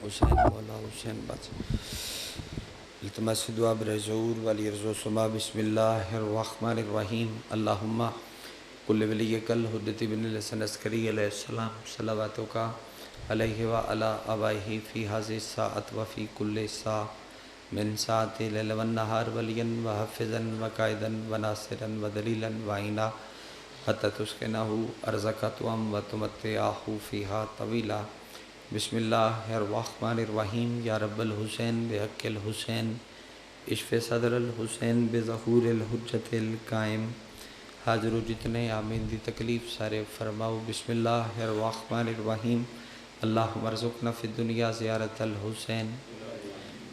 حسین مولا حسین بس التمس دعا برزور ولی رزو سما بسم اللہ الرحمن الرحیم اللہم کل ولی کل حدت بن الحسن عسکری علیہ السلام صلواتو کا علیہ وعلا آبائہ فی حاضر ساعت وفی کل ساعت من ساعت لیل والنہار ولیا وحفظا وقائدا وناصرا ودلیلا وعینا حتی تسکنہو ارزقتوام وتمتعہو فیہا طویلا بسم اللہ الرحمن الرحیم یا رب الحسین بحق الحسین اشف صدر الحسین بظہور الحجت القائم حاضر و جتنے آمین دی تکلیف سارے فرماؤ بسم اللہ الرحمن الرحیم اللہم ارزقنا فی الدنیا زیارت الحسین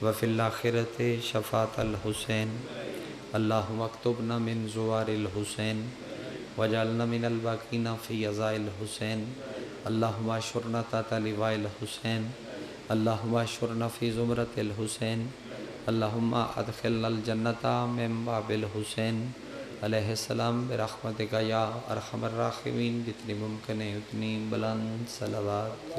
وفی الاخرت شفاعت الحسین اللہم اکتبنا من زوار الحسین وجعلنا من الباقین فی عزاء الحسین اللہم اشرنا تحت لواء الحسین اللہم اشرنا فی زمرت الحسین اللہم ادخلنا الجنت من باب الحسین علیہ السلام برحمتک یا ارحم الراحمین جتنی ممکن ہے اتنی بلند صلوات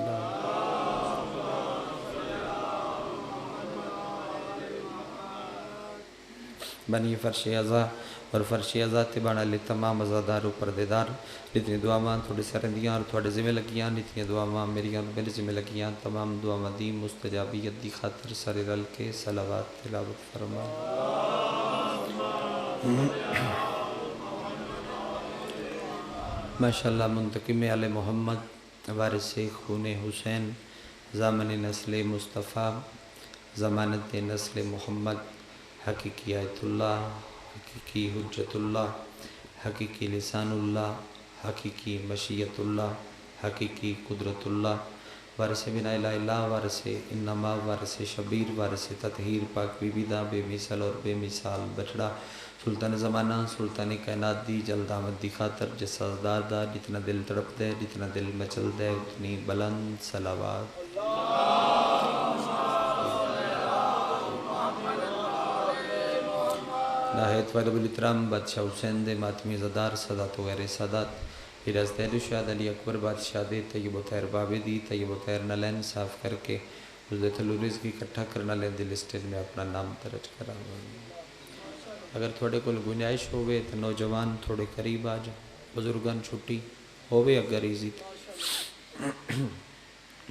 بنی فرش ازا اور فرش ازا تبانا لی تمام ازادار و پردیدار جتنی دعا ماں تھوڑی سرندیاں اور تھوڑے ذمہ لگیاں جتنی دعا ماں میری اور میرے ذمہ لگیاں تمام دعا ماں دی مستجابیت دی خاطر سر رل کے صلوات تلاوت فرما ماشاءاللہ منتقم آل محمد وارث خون حسین ضامن نسل مصطفیٰ ضمانت نسل محمد حقیقی آیت اللہ حقیقی حجت اللہ حقیقی لسان اللہ حقیقی مشیت اللہ حقیقی قدرت اللہ وارث بنا الہ اللہ وارث انما وارث شبیر وارث تطہیر پاک بی بیدہ بے مثال اور بے مثال بچڑا سلطان زمانہ سلطان کائنات دی جلد آمد دی خاطر جس ازدار دا جتنا دل تڑپ دے جتنا دل مچل دے اتنی بلند صلوات نہایت واجب الاحترام بادشاہ حسین دے ماتمی زدار سادات و غیر سادات ہراز دہل شہد علی اکبر بادشاہ دے طیب و طاہر بابے دی طیب و طاہر نلین صاف کر کے اس دے تھلو رزق کی اکٹھا کرنا لین دل اسٹیج میں اپنا نام درج کرا اگر تھوڑے کو گنجائش ہوئے تو نوجوان تھوڑے قریب آ جاؤ بزرگان چھٹی ہوئے اگر ایزی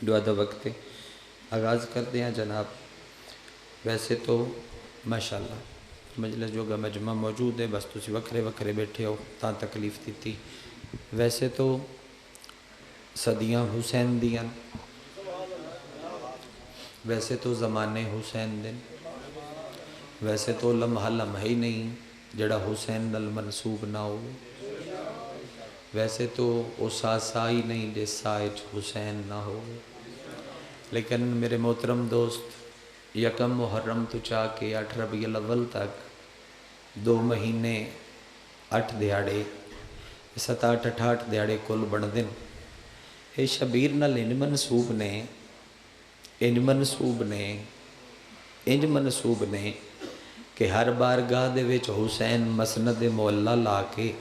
دعا دا وقت آغاز کر دیا جناب ویسے تو ماشاءاللہ مجلس جو گا مجمع موجود ہے بس تسی وکھرے وکھرے بیٹھے ہو تاں تکلیف دیتی ویسے تو صدیاں حسین دیاں ویسے تو زمانے حسین دن ویسے تو لمحہ لمحہ ہی نہیں جڑا حسین نل منصوب نہ ہو ویسے تو او سا ہی نہیں جس سائج حسین نہ ہو لیکن میرے محترم دوست یکم محرم تو چاہ کے 8 ربیع الاول تک 2 مہینے 8 دیہاڑے 7-8 دیہاڑے کل بن دن اے شبیر نال انج منصوب نے کہ ہر بارگاہ دے وچ حسین مسند مولا لا کے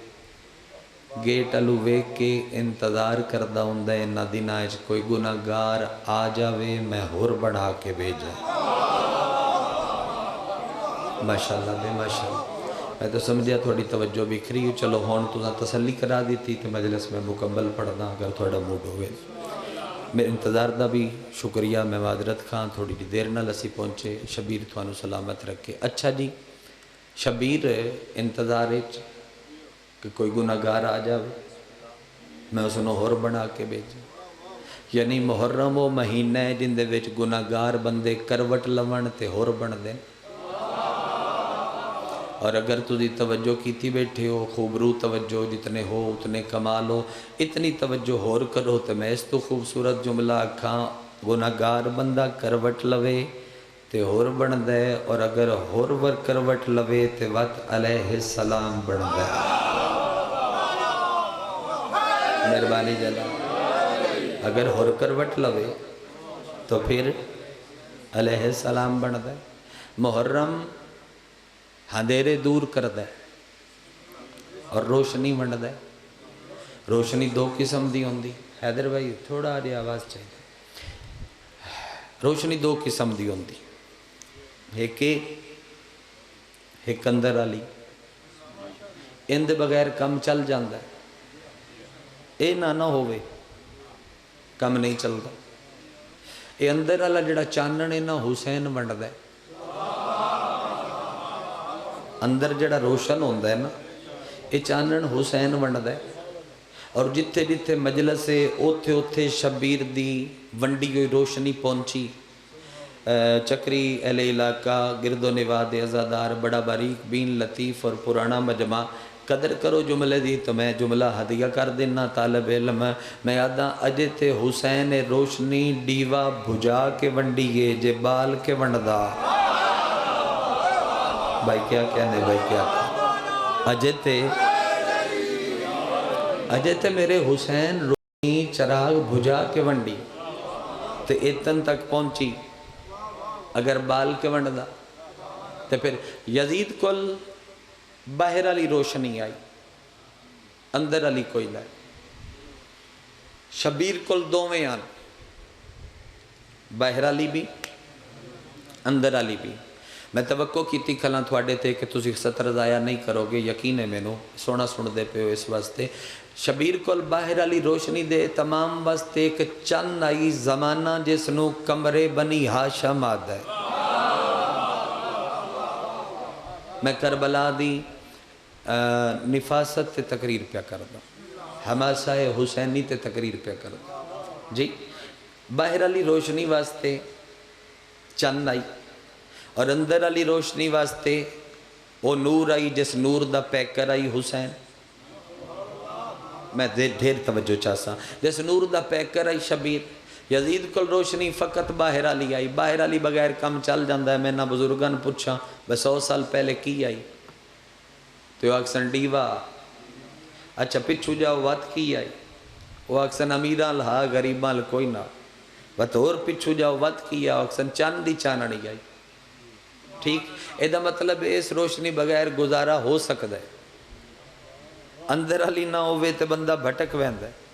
گیٹ الو ویک کے انتظار کردہ ہوندا انہاں دناں وچ کوئی گناہگار آ جاوے میں ہور بڑھا کے بھیجا ماشاءاللہ بے ماشاءاللہ میں تو سمجھیا تھوڑی توجہ بکھری ہو چلو ہون تو تسلی کرا دیتی تو مجلس میں مکمل پڑھنا اگر تھوڑا موڈ ہوئے میرے انتظار دا بھی شکریہ میں معذرت خان تھوڑی جی دیر نہ لسی پہنچے شبیر تھوانو سلامت رکھے اچھا جی شبیر انتظار کہ کوئی گناہگار آ جاوے میں اس نے ہور بنا کے بھیجا یعنی محرم و مہینہ ہے جن دے وچ گناہگار بندے کروٹ لون تے ہور بن دیں اور اگر تجھے توجہ کیتی بیٹھے ہو خوبرو توجہ جتنے ہو اتنے کمال ہو اتنی توجہ ہور کرو تو میں اس تو خوبصورت جملہ کھاں گناہگار بندہ کروٹ لوے تے ہور بن دے اور اگر ہور ور کروٹ لوے تے وقت علیہ السلام بن دے مہربانی جلا اگر ہور کروٹ لوے تو پھر علیہ السلام بن دے محرم ہندیرے دور کر دے اور روشنی ونڈ دے روشنی 2 قسم دی ہوندی حیدر بھائی تھوڑا آری آواز چاہیے روشنی دو قسم دی ہوندی، ایک اندر والی، ان دے بغیر کم چل جاندہ ہے، اے نہ ہوئے کم نہیں چلتا۔ اے اندر والا جڑا چانن ہے نا حسین ونڈدا ہے، اندر جڑا روشن ہوندہ ہے نا اے چانن حسین ونڈدا ہے، اور جتھے جتھے مجلس ہے اوتھے اوتھے شبیر دی ونڈی ہوئی روشنی پہنچی۔ چکری اہل علاقہ گرد و نواد ازادار بڑا باریک بین لطیف اور پرانا مجمع، قدر کرو جملے دی تو میں جملہ ہدیہ کر دینا طالب علم۔ میں یاداں اجے تے حسین روشنی ڈیوا بھجا کے ونڈیے جے بال کے ونڈدا۔ بھائی کیا کہنے بھائی کیا کہنے، اجے تے میرے حسین روشنی چراغ بھجا کے ونڈی تے اتن تک پہنچی، اگر بال کے ونڈدا تے پھر یزید کل باہر علی روشنی آئی، اندر علی کوئی لائے، شبیر کل دوویں آن، باہر علی بھی اندر علی بھی۔ میں توقع کیتی کھلاں تھوڑے تھے کہ تسی سطر ضائع نہیں کرو گے، یقین ہے مینوں سونا سن دے پہ ہو اس واسطے۔ شبیر کل باہر علی روشنی دے تمام واسطے ایک چند آئی زمانہ جس نو کمرے بنی ہاشم آدھا ہے۔ میں کربلا دی نفاست تے تقریر پہ کردہ، حماسہ حسینی تے تقریر پہ کردہ جی۔ باہر علی روشنی واسطے چند آئی اور اندر علی روشنی واسطے وہ نور آئی جس نور دا پیکر آئی حسین۔ میں ڈھیر توجہ چاہسا، جس نور دا پیکر آئی شبیر۔ یزید کل روشنی فقط باہر علی آئی، باہر علی بغیر کم چل جاندہ ہے۔ میں نہ بزرگان پوچھا بس 100 سال پہلے کی آئی تو اکسن ڈیوا، اچھا پچھو جاؤ وات کی آئی، وہ اکسن امیران لہا غریبان کوئی نہ، بطور پچھو جاؤ وات کی آئی، اکسن چاندی چانڑی آئی۔ ٹھیک، ایدہ مطلب اس روشنی بغیر گزارا ہو سکتا ہے، اندر علی نہ ہوئے تے بندہ بھٹک ویندہ ہے۔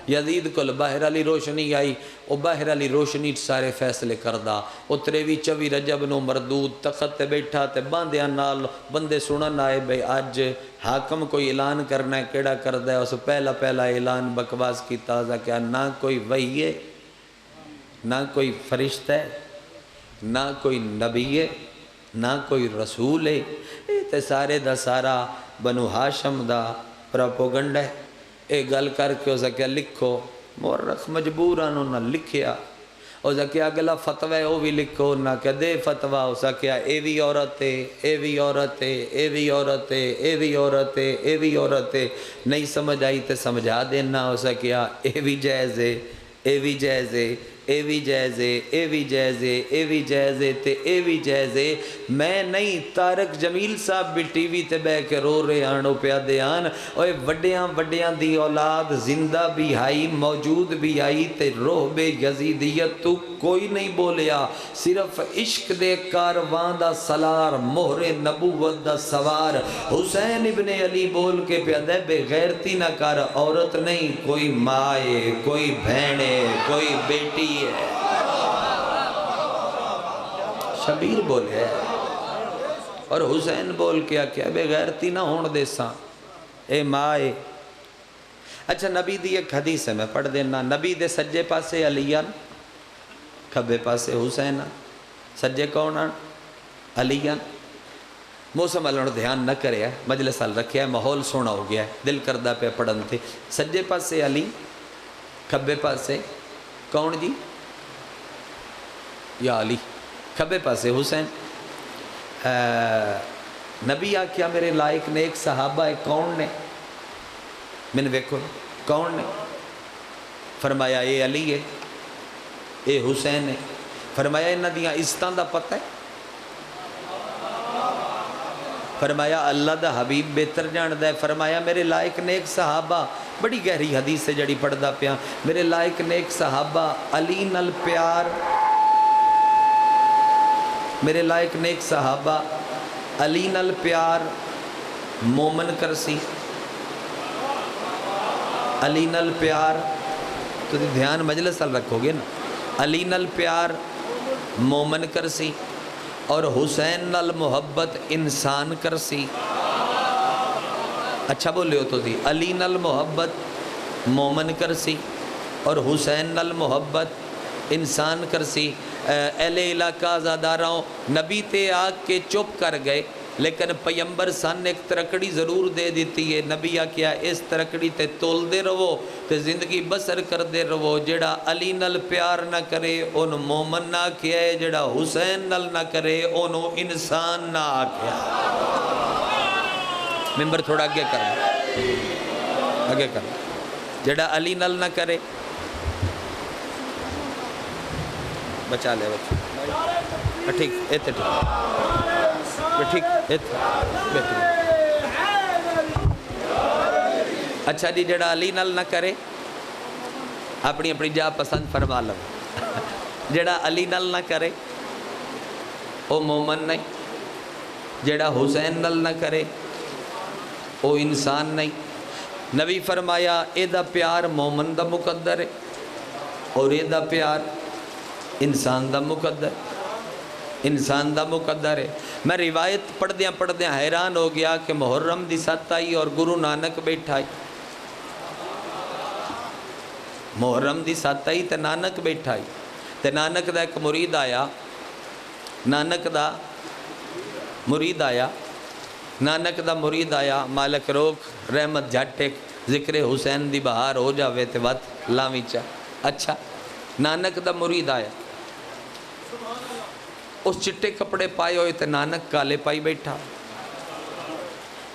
یزید کل باہر علی روشنی آئی، او باہر علی روشنی سارے فیصلے کردہ۔ او 23 رجب نو مردود تخت تے بیٹھا تے باندیاں نال بندے سنن آئے بھئی آج حاکم کوئی اعلان کرنا ہے، کیڑا کردہ ہے؟ اس پہلا اعلان بکواس کی تازہ کیا، نہ کوئی وحی ہے، نہ کوئی فرشتہ ہے، نہ کوئی نبی ہے، نہ کوئی رسول ہے، یہ تے سارے دا سارا بنو ہاشم دا پراپوگنڈ ہے۔ اے گل کر کے اسا کیا لکھو، مورخ مجبورانو نہ لکھیا، اسا کیا اگلا فتوہ ہے وہ بھی لکھو، نہ کہ دے فتوہ، اسا کیا اے وی عورت ہے، اے وی عورت ہے، اے وی عورت ہے، اے وی عورت ہے، اے وی عورت ہے۔ نہیں سمجھ آئی تے سمجھا دینا، اسا کیا اے وی جائز ہے، اے وی جائز ہے، اے وی جائز ہے، اے وی جائز ہے، اے وی جائز ہے تے اے وی جائز ہے۔ میں نہیں، طارق جمیل صاحب بھی ٹی وی تے بے کے رو رہے آنو پیا دے آن، اوہ وڈیاں دی اولاد زندہ بھی آئی، موجود بھی آئی تے روح بے یزیدیت تو کوئی نہیں بولیا، صرف عشق دے کاروان دا سلار، مہر نبوت دا سوار حسین ابن علی بول کے پیادے بے غیرتی نہ کر، عورت نہیں، کوئی مائے، کوئی بھینے، کوئی بیٹی ہے۔ شبیر بولے اور حسین بول کیا بے غیرتی نہ ہون دے ساں، اے مائے۔ اچھا نبی دی ایک حدیث ہے میں پڑھ دینا، نبی دے سجے پاسے علیان، کھبے پاسے حسین، سجے کون آن؟ علیان۔ موسم اللہ دھیان نہ کرے ہے، مجلس حال رکھے ہے، ماحول سونا ہو گیا ہے، دل کردہ پہ پڑھن تھے۔ سجے پاسے علی، کھبے پاسے کون جی؟ یا علی، کھبے پاسے حسین۔ نبی آکھیا میرے لائق نے ایک صحابہ ہے، کون نے؟ میں نے دیکھو کون نے؟ فرمایا اے علی ہے، اے حسین ہے۔ فرمایا انہاں دیاں عزتاں دا پتہ ہے؟ فرمایا اللہ دا حبیب بہتر جاندہ ہے۔ فرمایا میرے لائق نیک صحابہ، بڑی گہری حدیث سے جڑی پڑھدا پیا، میرے لائق نیک صحابہ علی نال پیار، میرے لائق نیک صحابہ علی نال پیار مومن کرسی، علی نال پیار۔ تو دھیان مجلس حال رکھو گے نا، علی نال پیار مومن کرسی اور حسین نال محبت انسان کرسی. اچھا بولے ہو تو دی. علی نال محبت مومن کرسی اور حسین نال محبت انسان کرسی. اہل علاقہ زاداراں نبی تے آ کے چپ کر گئے لیکن پیمبر سن ایک ترکڑی ضرور دے دیتی ہے. نبی کیا اس ترکڑی تے تول دے رہو تے زندگی بسر کر دے رہو. جڑا علی نال پیار نہ کرے انہوں مومن نہ آکھیا ہے, جڑا حسین نال نہ کرے انہوں انسان نہ آکھیا. ممبر تھوڑا آگے کرنا, آگے کرنا. جڑا علی نال نہ کرے, بچا لے بچا ٹھیک ایتھے ٹھیک ٹھیک اچھا جی. جڑا علی نال نہ کرے اپنی اپنی جا پسند فرما لو. جڑا علی نال نہ کرے او مومن نہیں, جڑا حسین نال نہ کرے او انسان نہیں. نبی فرمایا اے دا پیار مومن دا مقدر ہے اور اے دا پیار انسان دا مقدر, انسان دا مقدر ہے. میں روایت پڑھ دیاں حیران ہو گیا کہ محرم دی 7 آئی اور گرو نانک بیٹھا ہے. محرم دی 7 آئی تے نانک بیٹھا ہے. تے نانک دا ایک مرید آیا, نانک دا مرید آیا مالک روک رحمت جھٹک ذکر حسین دی بہار ہو جاوے تے وقت لاویں چا. اچھا نانک دا مرید آیا, اس چٹے کپڑے پائے ہوئے تے نانک کالے پائی بیٹھا.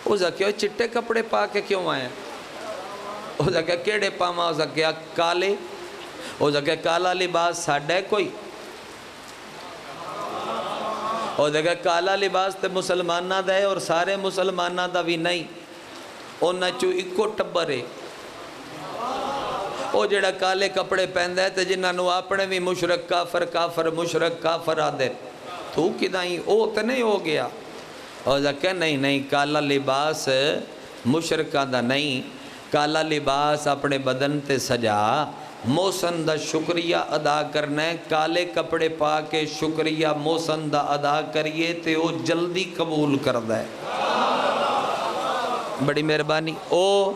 اس کہا چٹے کپڑے پا کے کیوں آئے؟ اس کہا کیڑے پاما؟ اس کہا کالے. اس کہا کالا لباس ساڑھا ہے کوئی؟ اس کہا کالا لباس تے مسلمانہ دا ہے اور سارے مسلمانہ دا بھی نہیں, انہاں چو اکو ٹبر ہے. او جڑا کالے کپڑے پہندہ ہے تے جنہاں اپنے بھی مشرک کافر مشرک کافر آدھے تو کدائیں او تے نہیں ہو گیا. اور کہا نہیں کالا لباس مشرکہ دا نہیں, کالا لباس اپنے بدن تے سجا موسن دا شکریہ ادا کرنا ہے. کالے کپڑے پا کے شکریہ موسن دا ادا کریے تے او جلدی قبول کردہ ہے. بڑی مہربانی, او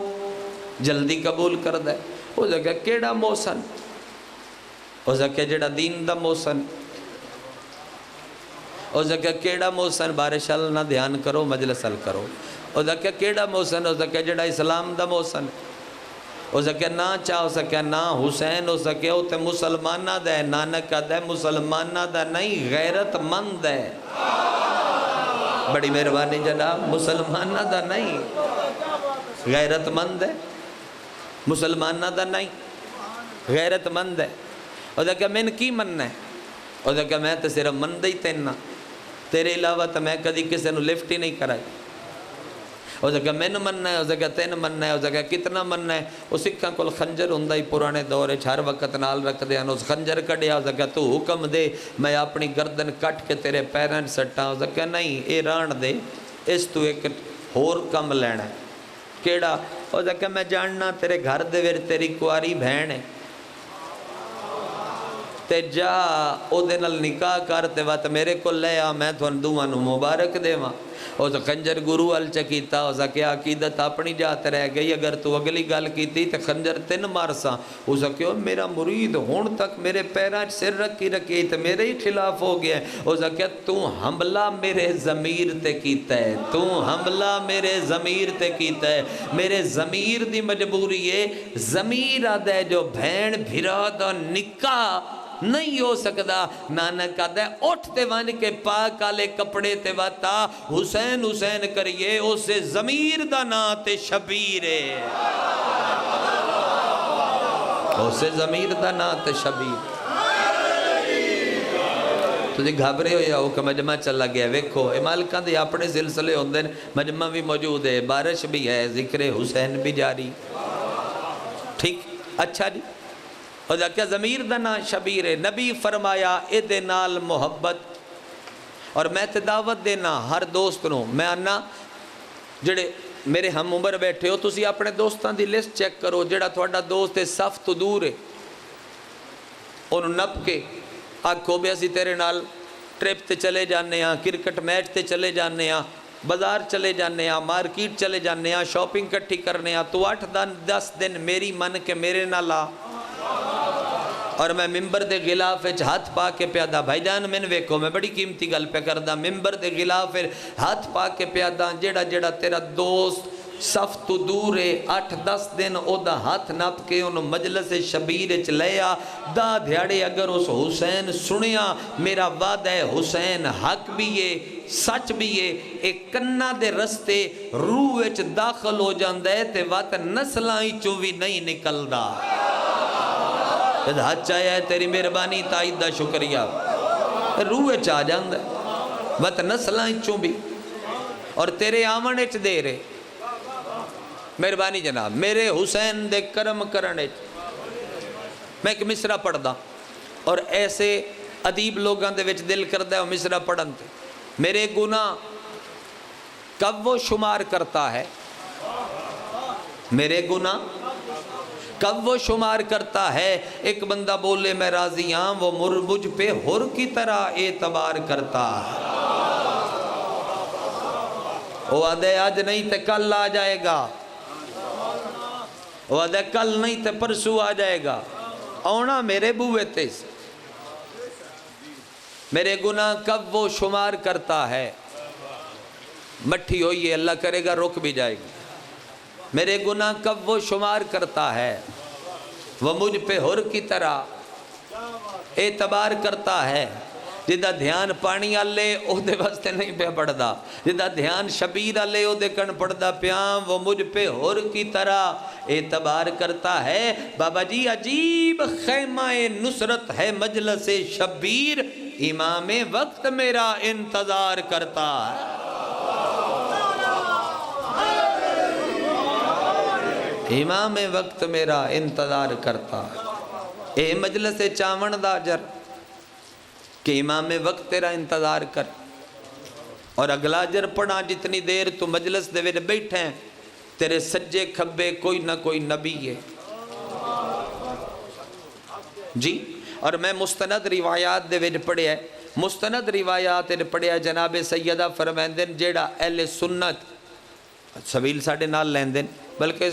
جلدی قبول کردہ ہے. او جگہ کیڑا موسن؟ او جگہ جڑا دین دا موسن. او جگہ کیڑا موسن؟ بارش حل نہ دھیان کرو مجلس حل کرو. او جگہ کیڑا موسن؟ او جگہ جڑا اسلام دا موسن. او جگہ نا چاہ ہو سکیا نا حسین ہو سکیا ہو تے مسلمانہ دا ہے. نانک دا ہے مسلمانہ دا نہیں, غیرت مند ہے. بڑی مہربانی جناب, مسلمانہ دا نہیں غیرت مند ہے, مسلمانہ دا نہیں غیرت مند ہے. اور کہا میں نے کی مننا ہے؟ اور کہا میں تو صرف مندہ ہی تیننا, تیرے علاوہ تو میں کدی کسی نے لفٹ ہی نہیں کرائی. اور کہا میں نے مننا ہے, اور کہا تین مننا ہے, اور کہا کتنا مننا ہے؟ اس سکھاں کل خنجر ہندہ ہی پرانے دورے ہر وقت نال رکھ دے. اس خنجر کڑیا, اور کہا تو حکم دے میں اپنی گردن کٹ کے تیرے پیران سٹا. اور کہا نہیں اے ران دے, اس تو ایک ہور کم لینا ہے. کیڑا؟ اور کہا میں جاننا تیرے گھر دے ویر تیری کواری بہن ہے تے جا او دے نال نکاح کرتے وقت میرے کو لے آ, میں تھوان دوانو مبارک دے ماں. او خنجر گرو ال چکیتا. او کیا عقیدت اپنی جات رہ گئی, اگر تو اگلی گل کیتی تے خنجر تین مارساں. او کہو میرا مرید ہون تک میرے پیران سر رکھی تے میرے ہی خلاف ہو گیا ہے. او کہا تو حملہ میرے ضمیر تے کیتا ہے, تو حملہ میرے ضمیر تے کیتا ہے. میرے ضمیر دی مجبوری ہے, ضمیر آدھا ہے جو بھین بھرا دا نکاح نہیں ہو سکتا. نانک آدھا ہے اٹھتے وان کے پاک آلے کپڑے تے واتا حسین حسین کریے, اسے ضمیر دا نا تے شبیر ہے, اسے ضمیر دا نا تے شبیر. تو جی گھابرے ہو یا ہو کہ مجمع چلا گیا. ویکھو اے مالکان دے اپنے سلسلے ہوندے, مجمع بھی موجود ہے, بارش بھی ہے, ذکر حسین بھی جاری. ٹھیک اچھا جی. اور کیا ضمیر دا نا شبیر ہے. نبی فرمایا اے دے نال محبت. اور میں تے دعوت دینا ہر دوست نو, میں آنا جڑے میرے ہم عمر بیٹھے ہو تسی اپنے دوستان دی لسٹ چیک کرو. جڑا تھوڑا دوست ہے صف تو دور ہے, انہوں نپ کے آکھو بھی اسی تیرے نال ٹرپ تے چلے جانے ہاں، کرکٹ میچ تے چلے جانے ہاں، بازار چلے جانے ہاں، مارکیٹ چلے جانے ہاں، شاپنگ کٹھی کرنے ہاں، تو 8-10 دن میری من کے میرے نال آ، اور میں ممبر دے غلاف وچ ہاتھ پا کے پیادا، بھائی جان میں ویکھو میں بڑی قیمتی گل پہ کردہ، ممبر دے غلاف وچ ہاتھ پا کے پیادا، جیڑا جیڑا تیرا دوست صف تو دور ہے 8-10 دن او دا ہاتھ نپ کے انہوں مجلس شبیر چ لیا، دا دھیاڑے اگر اس حسین سنیا میرا وعدہ ہے حسین حق بھی ہے سچ بھی ہے، ایک کنہ دے رستے روح وچ داخل ہو جاندہ ہے تے وات نسلائیں چووی نہیں نکل دا، جد ہاتھ چاہیا ہے تیری مہربانی تائید دا شکریہ، روح چاہ جاندہ ہے وات نسلائیں چووی، اور تیرے آمنے چ دے رہے مہربانی جناب میرے حسین دے کرم کرنے میں ایک مصرع پڑھ دا، اور ایسے عدیب لوگاں دے وچ دل کردہ ہے وہ مصرع پڑھن تے، میرے گناہ کب وہ شمار کرتا ہے، میرے گناہ کب وہ شمار کرتا ہے، ایک بندہ بولے میں راضی ہاں وہ مجھ پہ ہر کی طرح اعتبار کرتا ہے، وہ آدھے آج نہیں تے کل آ جائے گا، وہ آدھے کل نہیں تے پرسو آ جائے گا، اونا میرے بوئے تیس، میرے گناہ کب وہ شمار کرتا ہے، مٹھی ہوئی ہے اللہ کرے گا رک بھی جائے گی، میرے گناہ کب وہ شمار کرتا ہے، وہ مجھ پہ ہر کی طرح اعتبار کرتا ہے، جدہ دھیان پانی آلے او دے واسطے نہیں پہ پڑھ دا، جدہ دھیان شبیر آلے او دے کن پڑھ دا پیام، وہ مجھ پہ ہر کی طرح اعتبار کرتا ہے، بابا جی عجیب خیمہ نصرت ہے مجلس شبیر، امام وقت میرا انتظار کرتا ہے، امام وقت میرا انتظار کرتا ہے، اے مجلس چاون دا جر کہ امام وقت تیرا انتظار کر، اور اگلا جر پڑھا جتنی دیر تو مجلس دے وچ بیٹھے ہیں تیرے سجے کھبے کوئی نہ کوئی نبی ہے جی، اور میں مستند روایات دے وچ پڑھیا ہے، مستند روایات دے پڑھیا جناب سیدہ فرمائندن جیڑا اہل سنت سبیل ساڑھے نال لیندن بلکہ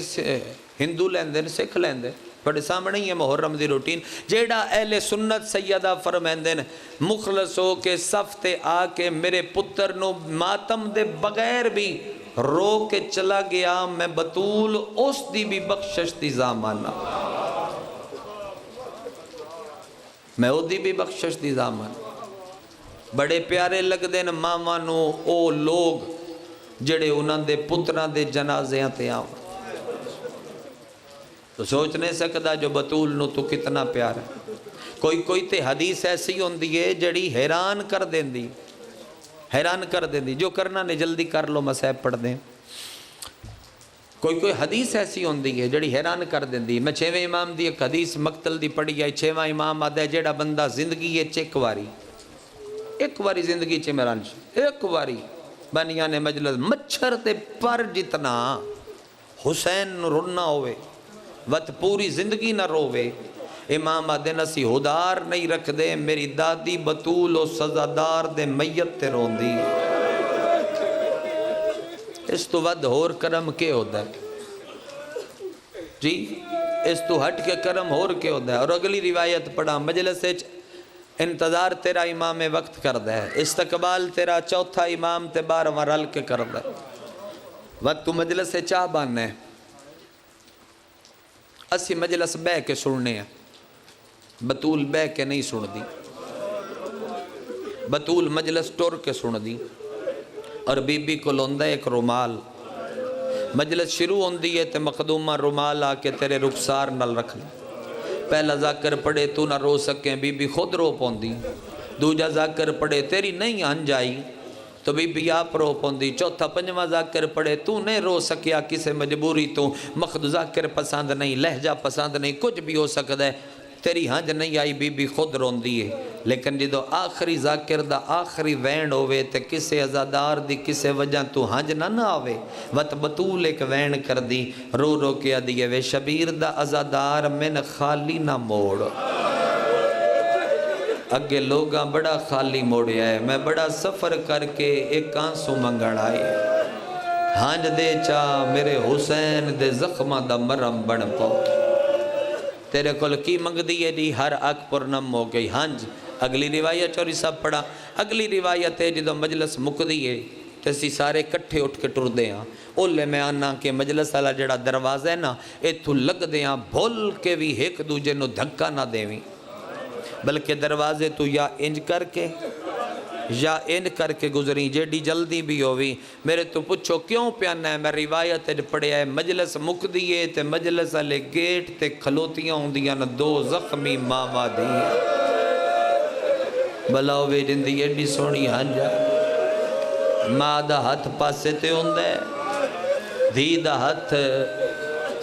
ہندو لیندن سکھ لیندن بڑے سامنے ہی ہے محرم دی روٹین، جیڑا اہل سنت سیدہ فرمائندن مخلص ہو کے صف تے آ کے میرے پتر نو ماتم دے بغیر بھی رو کے چلا گیا، میں بطول اس دی بھی بخشش دی زامانہ، میں او دی بھی بخشش دی زامانہ، بڑے پیارے لگ دین ماما نو او لوگ جڑے انہاں دے پتران دے جنازیاں تے آؤں، تو سوچ نہیں سکتا جو بطول نو تو کتنا پیار ہے، کوئی تے حدیث ایسی ہوندی ہے جڑی حیران کر دیں دی، حیران کر دیں دی، جو کرنا نے جلدی کر لو مسائب پڑھ دیں، کوئی حدیث ایسی ہوندی ہے جڑی حیران کر دیں دی، میں 6ویں امام دی ایک حدیث مقتل دی پڑھی ہے، 6واں امام آدھا ہے جڑا بندہ زندگی ہے ایک واری زندگی چمران ایک واری بنیان مجلس مچھر تے پر جتنا حسین رنہ ہوئے وقت پوری زندگی نہ روے، امام آدھے نسی ہدار نہیں رکھ دے، میری دادی بطول و سزادار دے میت تے رون دی، اس تو ود ہور کرم کے ہوتا ہے جی، اس تو ہٹ کے کرم ہور کے ہوتا ہے، اور اگلی روایت پڑھا مجلس انتظار تیرا امام وقت کر دے، استقبال تیرا چوتھا امام تے 12واں رل کے کر دے، وقت تو مجلس سے چاہ بانے اسی مجلس بے کے سننے ہیں، بطول بے کے نہیں سن دی، بطول مجلس ٹور کے سن دی، اور بی بی کو لوندہ ایک رومال، مجلس شروع ہوندی ہے تے مقدومہ رومال آ کے تیرے رخسار نل رکھ لیں، پہلا ذاکر پڑھے تو نہ رو سکیں بی بی خود رو پوندی، دوجہ ذاکر پڑھے تیری نہیں انجائی تو بی بی آپ رو پوندی، چوتھا پنجواں ذاکر پڑھے تو نہیں رو سکیا کسے مجبوری تو، مخد ذاکر پسند نہیں، لہجہ پسند نہیں، کچھ بھی ہو سکتا ہے، تیری ہنج نہیں آئی بی بی خود رون دیئے، لیکن جدو آخری ذاکر دا آخری وین ہوئے تے کسے ازادار دی کسے وجہ تو ہنج نہ آوے، وط بطول ایک وین کر دی، رو رو کیا دیئے وے شبیر دا ازادار من خالی نہ موڑ، اگے لوگاں بڑا خالی موڑیا ہے، میں بڑا سفر کر کے ایک آنسو منگن آئے، ہانج دے چا میرے حسین دے زخمہ دا مرم بن پاؤ، تیرے کل کی منگ دیئے دی ہر اک پر نم ہو گئی۔ ہانج اگلی روایت چوری صاحب پڑھا، اگلی روایت ہے جدو مجلس مک دیئے تیسی سارے کٹھے اٹھ کے ٹر دے ہاں، اولے میں آنا کہ مجلس والا جڑا دروازہ ہے نا ایتھو لگ دے ہاں، بھول کے بھی ایک دوجے نو دھکا نہ دیویں، بلکہ دروازے تو یا انج کر کے یا ان کر کے گزریں، جیڑی جلدی بھی ہوئی۔ میرے تو پوچھو کیوں پیانا ہے؟ میں روایت پڑھیا ہے مجلس مک دیئے تے مجلس والے گیٹ تے کھلوتیاں ہوندیاں نا دو زخمی ماما دیئے، بلاو وے جندی ایڈی سونی ہانجا، ماں دا ہاتھ پاسے تے ہوندہ ہے، دھی دا ہاتھ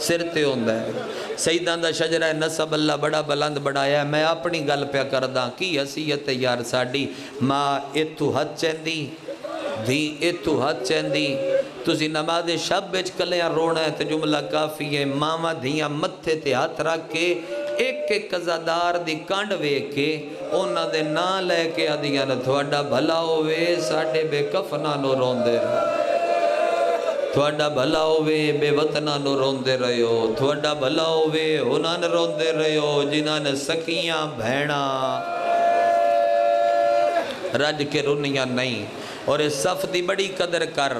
سر تے ہوندہ ہے۔ سیدان دا شجرہ نصب اللہ بڑا بلند بڑھایا ہے، میں اپنی گل پہ کرداں کی حیثیت یار ساڑی، ماں ایتھو ہاتھ چیندی، دھی ایتھو ہاتھ چیندی، تُسی نماز شب بچ کلیاں رونا ہے تے جملہ کافی ہے، ماما دھیاں متھے تے ہاتھ رکھ کے ایک ایک قضادار دی کانڈ وے کے اونا دے نا لے کے آدھیاں نہ تھوڑا بھلا ہوئے ساڑھے بے کفنہ نو روندے رہے، تھوڑا بھلا ہوئے بے وطنہ نو روندے رہے ہو، تھوڑا بھلا ہوئے انہاں نے روندے رہے ہو جنہاں نے سکیاں بھینا رج کے رونیاں نہیں۔ اور اس صف دی بڑی قدر کر،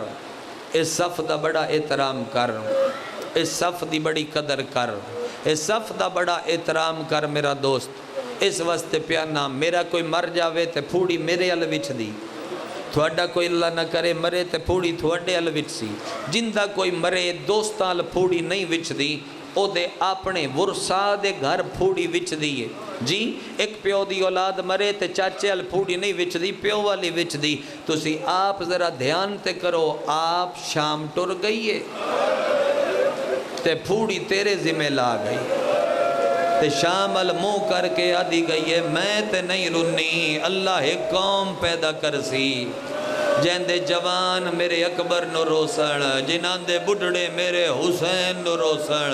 اس صف دا بڑا احترام کر، اس صف دی بڑی قدر کر، اس صف دا بڑا احترام کر میرا دوست۔ اس واسطے پیانا میرا کوئی مر جاوے تے پھوڑی میرے ال وچ دی، تھوڑا کوئی اللہ نہ کرے مرے تے پھوڑی تھوڑے ال وچ سی، جندہ کوئی مرے دوستان پھوڑی نہیں وچ دی، او دے اپنے ورسا دے گھر پھوڑی وچ دیئے جی۔ ایک پیو دی اولاد مرے تے چاچے ال پھوڑی نہیں وچ دی، پیو والی وچ دی۔ تو سی آپ ذرا دھیان تے کرو، آپ شام ٹر گئیے تے پھوڑی تیرے ذمہ لا گئی، تے شام المو کر کے آدھی گئی ہے میں تے نہیں رنی، اللہ ایک قوم پیدا کر سی جہاں دے جوان میرے اکبر نو روسن، جنہاں دے بڑھڑے میرے حسین نو روسن،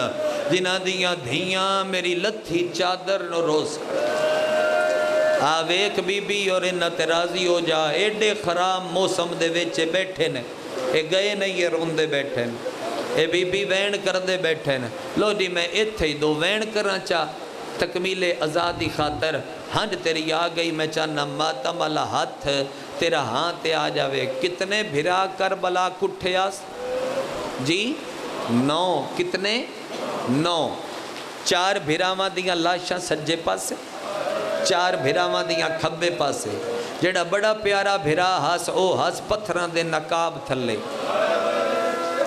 جنہاں دیاں دھیاں میری لتھی چادر نو روسن۔ آویک بی بی اور انہ ترازی ہو جا، ایڈے خراب موسم دے ویچے بیٹھے نے، اے گئے نہیں یہ روندے بیٹھے نے، اے بی بی وین کر دے بیٹھے نے۔ لو جی میں اتھے ہی دو وین کرنا چاہ تکمیل ازادی خاطر، ہنج تیری آ گئی میں چاہنا ماتم اللہ ہاتھ تیرا ہاں تے آ جاوے۔ کتنے بھرا کربلا کٹھے آس جی؟ 9 کتنے؟ 9 4 بھراواں دیاں لاشاں سجے پاسے، 4 بھراواں دیاں کھبے پاسے، جڑا بڑا پیارا بھرا ہاس او ہاس پتھران دے نقاب تھلے،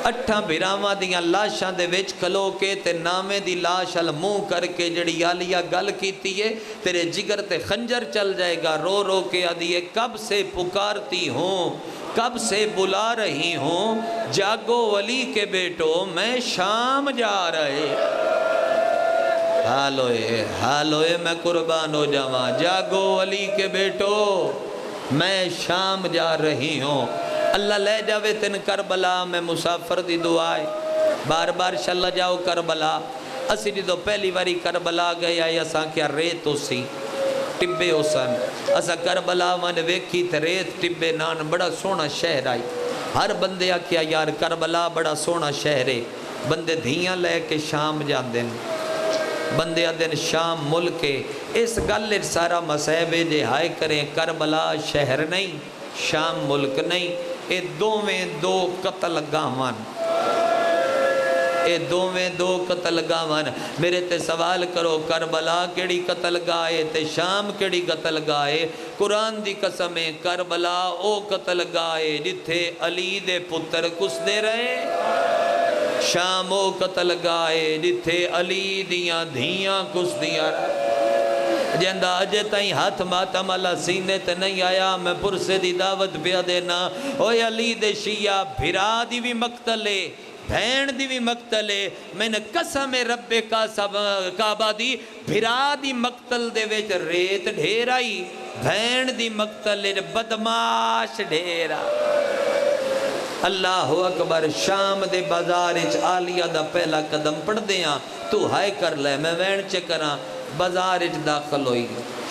8 بھراواں دیاں لاشاں دے وچ کھلو کے تے نامے دی لاش المو کر کے جڑی آلیا گل کیتی ہے تیرے جگر تے خنجر چل جائے گا، رو رو کے آدھی ہے کب سے پکارتی ہوں، کب سے بلا رہی ہوں، جاگو ولی کے بیٹو میں شام جا رہے، حالوئے میں قربان ہو جاواں، جاگو ولی کے بیٹو میں شام جا رہی ہوں۔ اللہ لے جاوے تن کربلا میں مسافر دی دعائے، بار بار شلہ جاؤ کربلا۔ اسی جدو پہلی واری کربلا گئے آئے اساں کیا ریت ہو سی ٹبے ہو سن، اساں کربلا من ویکھی تے ریت ٹبے نان بڑا سونا شہر آئی، ہر بندے آکیا یار کربلا بڑا سونا شہر ہے، بندے دھیاں لے کے شام جان دیں، بندے آدھیں شام ملکے، اس گل سارا مسئبے جے ہائے کریں کربلا شہر نہیں شام ملک نہیں، اے دوویں دو قتل گاوان، اے دوویں دو قتل گاوان۔ میرے تے سوال کرو کربلا کیڑی قتل گائے تے شام کیڑی قتل گائے؟ قرآن دی قسمیں کربلا او قتل گائے جتھے علی دے پتر کس دے رہے، شام او قتل گائے جتھے علی دیاں دھیاں کس دیاں رہے۔ جندہ اجے تائیں ہاتھ ماتم اللہ سینے تے نہیں آیا، میں پرسے دی دعوت پیا دینا، اوے علی دے شیعہ بھرا دی بھی مقتلے بھین دی بھی مقتلے، میں نے قسم رب کعبہ دی بھرا دی مقتل دے ویچ ریت ڈھیرائی، بھین دی مقتلے بدماش ڈھیرا۔ اللہ اکبر۔ شام دے بازارچ آلیہ دا پہلا قدم پڑھ دیاں تو ہائے کر لے میں وین چے کراں، بازارچ داخل ہوئی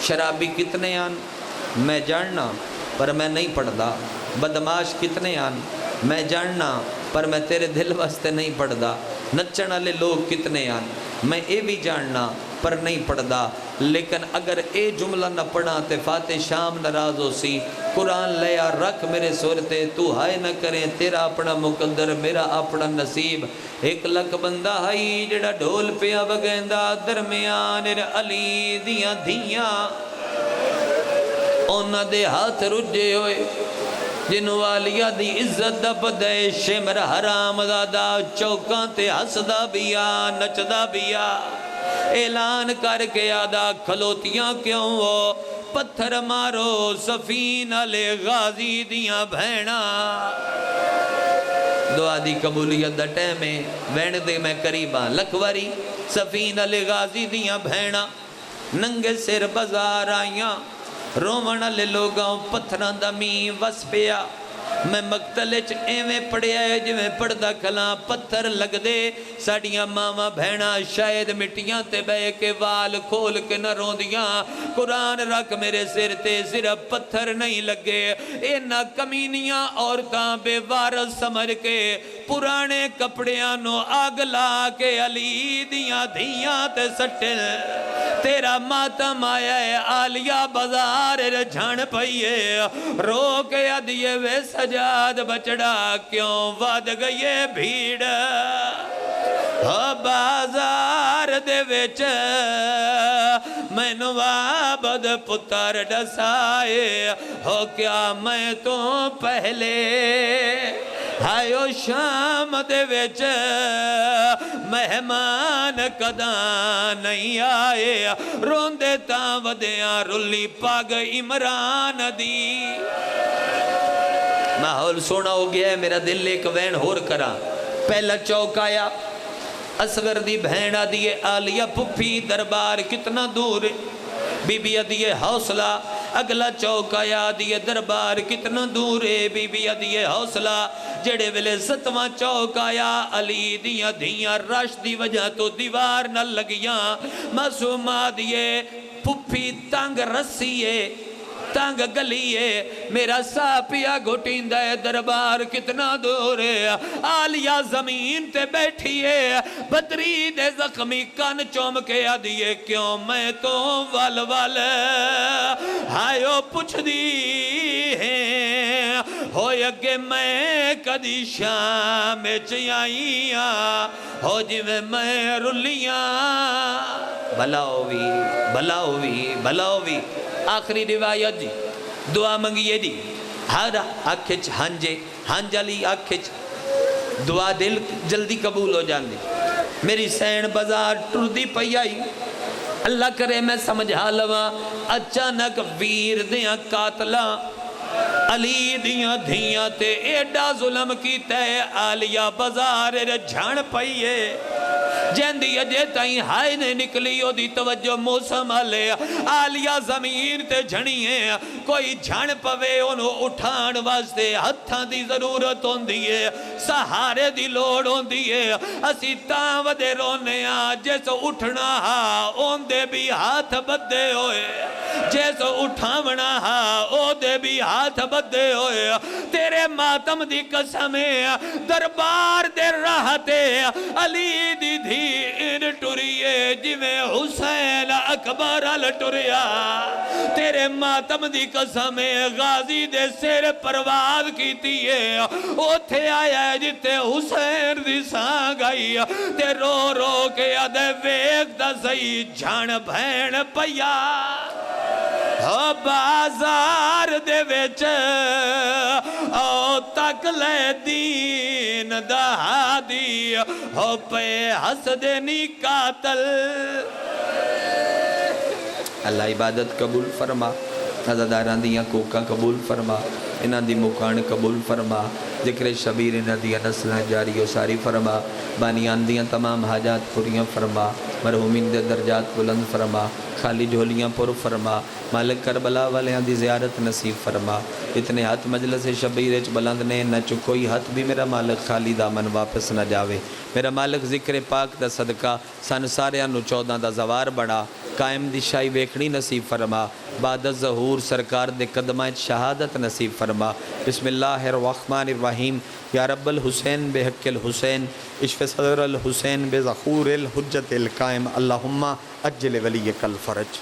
شرابی کتنے آن میں جاننا پر میں نہیں پڑھدا، بدماش کتنے آن میں جاننا پر میں تیرے دل واسطے نہیں پڑھدا، نچن والے لوگ کتنے آن میں اے بھی جاننا پر نہیں پڑھدا، لیکن اگر اے جملہ نہ پڑھا تے فاتح شام ناراض ہو سی، قرآن لیا رکھ میرے سورتے تو ہائے نہ کریں تیرا اپنا مقدر میرا اپنا نصیب، 1,00,000 بندہ ہائی جڑا ڈھول پیا وگیندا درمیان علی دیاں دھیاں اونا دے ہاتھ رجے ہوئے جنو والیا دی عزت دا بدے شمر حرام دادا چوکاں تے ہسدا بیا نچدا بیا اعلان کر کے آدھا کھلوتیاں کیوں ہو پتھر مارو سفینہ لے غازی دیاں بھینا دعا دی قبولیت دا ٹیمے وین دے میں قریباں لکھواری سفینہ لے غازی دیاں بھینا ننگے سر بازار آئیاں رومن لے لوگاں پتھران دا مین وس پیا میں مقتلچ ایویں پڑھیا ہے جویں پڑھدا کھلاں پتھر لگ دے ساڑیاں ماما بھینا شاید مٹیاں تے بے کے وال کھول کے نہ روندیاں قرآن رکھ میرے سر تے صرف پتھر نہیں لگے اینا کمینیاں عورتاں بے وارث سمجھ کے پرانے کپڑیاں نو آگ لا کے علی دیاں دھیاں تے سٹے تیرا ماتم آیا ہے آلیا بازار رجھن پئیے رو کے ادیے وے سجاد بچڑا کیوں ود گئے بھیڑ بازار دے وچ مینو عابد پتر ڈسائے ہو کیا میں تو پہلے ہائیو شام دے وچ مہمان کداں نہیں آئے روندے تاں ودیاں رلی پاگ عمران دی ماحول سونا ہو گیا ہے میرا دل ایک وین ہور کرا پہلا چوک آیا اصغر دی بہنہ دیئے آلیہ پپھی دربار کتنا دور بی بی ادیے حوصلہ اگلا چوک آیا دیئے دربار کتنا دور ہے بی بی ادیے حوصلہ جڑے ویلے ستواں چوک آیا علی دیاں دھیاں رش دی وجہ تو دیوار نہ لگیاں معصومہ دیئے پپھی تنگ رسیے تنگ گلیے میرا ساپیا گھٹیندہ ہے دربار کتنا دور ہے آلیہ زمین تے بیٹھیے بدری دے زخمی کان چوم کے آدھیے کیوں میں تو وال وال ہائیو پچھ دی ہے ہوئے اگے میں کدی شام چیائیاں ہو جی میں رلیاں بھلاوی آخری روایت جی دعا منگیے جی ہر آکھچ ہانجالی آکھچ دعا دل جلدی قبول ہو جاندی میری سین بازار ٹردی پئی آئی اللہ کرے میں سمجھا لواں اچانک ویر دیاں قاتلاں علی دیاں دھیاں تے ایڈا ظلم کی تے آلیہ بازار جھان پئیے جیندی اجے تائیں ہائے نے نکلی ہو دی توجہ موسم آلے آلیہ زمین تے جھنیے کوئی جھن پوے انہوں اٹھان واسطے ہتھاں دی ضرورت ہون دیئے سہارے دی لوڑ ہون دیئے اسی تاں ودے رونے جیسو اٹھنا ہا اون دے بھی ہاتھ بدے ہوئے جیسو اٹھاونا ہا او دے بھی ہاتھ بدے ہوئے تیرے ماتم دی قسمیں دربار دے راہتے علی دی دھی ان ٹوریے جویں حسین اکبر ٹوریا تیرے ماتم دی قسمیں غازی دے سر پرواز کیتی ہے اوتھے آیا ہے جتے حسین دی سانگ آئی تے رو رو کے آدھے ویک دا سی جھان بھین پیا بازار دے وچ او تک لے دین دہادی ہو پہ حسدنی قاتل اللہ عبادت قبول فرما عزاداران دیاں کوکاں قبول فرما انہاں دی مکان قبول فرما ذکر شبیر انہاں دیاں نسلیں جاری و ساری فرما بانیان دیاں تمام حاجات پوریاں فرما مرحومین دے درجات بلند فرما خالی جھولیاں پر فرما مالک کربلا والیاں دی زیارت نصیب فرما اتنے ہاتھ مجلس شبیر اچ بلند نے نہ چکوئی ہاتھ بھی میرا مالک خالی دامن واپس نہ جاوے میرا مالک ذکر پاک دا صدقہ سن ساریاں نو 14 دا زوار بڑا قائم دی شاہی ویکھنی نصیب فرما، بعد الظہور سرکار دے قدمہ شہادت نصیب فرما۔ بسم اللہ الرحمن الرحیم۔ یا رب الحسین بحق الحسین اشف صدر الحسین بظہور الحجت القائم اللہم اجل ولیک الفرج۔